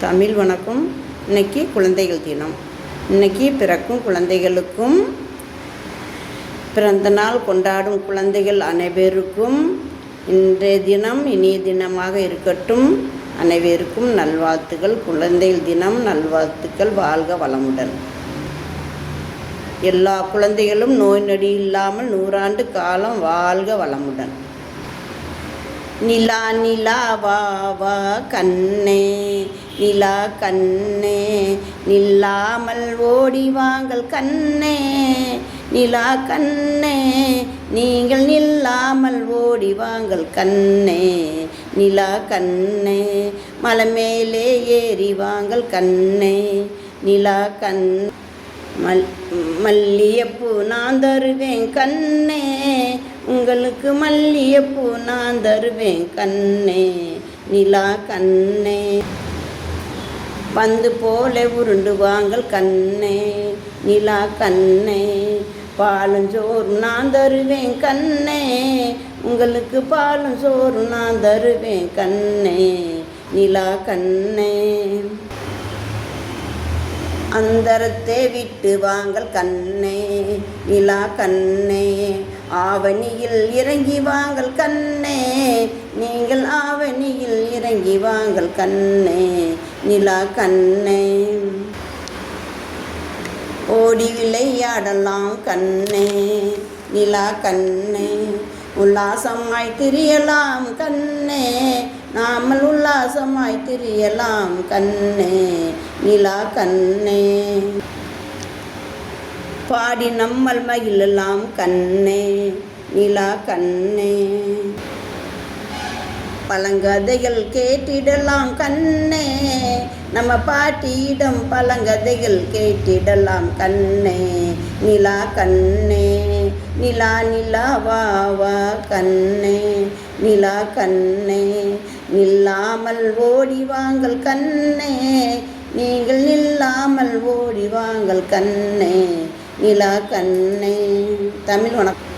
தமிழ் வணக்கம். இன்னைக்கு குழந்தைகள் தினம். இன்னைக்கு பிறக்கும் குழந்தைகளுக்கும் பிறந்த நாள் கொண்டாடும் குழந்தைகள் அனைவருக்கும் இன்றைய தினம் இனிய தினமாக இருக்கட்டும். அனைவருக்கும் நல்வாழ்த்துக்கள். குழந்தைகள் தினம் நல்வாழ்த்துக்கள். வாழ்க வளமுடன். எல்லா குழந்தைகளும் நோய் நொடி இல்லாமல் 100 ஆண்டு காலம் வாழ்க வளமுடன். நிலா நிலா வா வா கண்ணே, நிலா கண்ணே, நில்லாமல் ஓடி வாங்கள் கண்ணே, நிலா கண்ணே, நீங்கள் நில்லாமல் ஓடி வாங்கள் கண்ணே, நிலா கண்ணே, மலை மேலே ஏறி வாங்கள் கண்ணே, நிலா கண் மல்லிகைப்பூ நான் தருவேன் கண்ணே, உங்களுக்கு மல்லிகைப்பூ நான் தருவேன் கண்ணே, நிலா கண்ணே, பந்து போல உருண்டு வாங்கள் கண்ணே, நிலா கண்ணே, பாலும் சோறு நான் தருவேன் கண்ணே, உங்களுக்கு பாலும் சோறு நான் தருவேன் கண்ணே, நிலா கண்ணே, அந்தரத்தை விட்டு வாங்கள் கண்ணே, நிலா கண்ணே, ஆவணியில் இறங்கி வாங்கள் கண்ணே, நீங்கள் ஆவணியில் இறங்கி வாங்கள் கண்ணே, நிலா கண்ணே, ஓடி விளையாடலாம் கண்ணே, நிலா கண்ணே, உல்லாசமாய் திரியலாம் கண்ணே, நாமல் உல்லாசமாய் திரியலாம் கண்ணே, நிலா கண்ணே, பாடி நம்மள் மகிழலாம் கண்ணே, நிலா கண்ணே, பழங்கதைகள் கேட்டிடலாம் கண்ணே, நம்ம பாட்டியிடம் பழங்கதைகள் கேட்டிடலாம் கண்ணே, நிலா கண்ணே, நிலா நிலா வா வா கண்ணே, நிலா கண்ணே, நில்லாமல் ஓடி வாங்கள் கண்ணே, நீங்கள் நில்லாமல் ஓடி வாங்கள் கண்ணே, நிலா கண்ணே. தமிழ் வணக்கம்.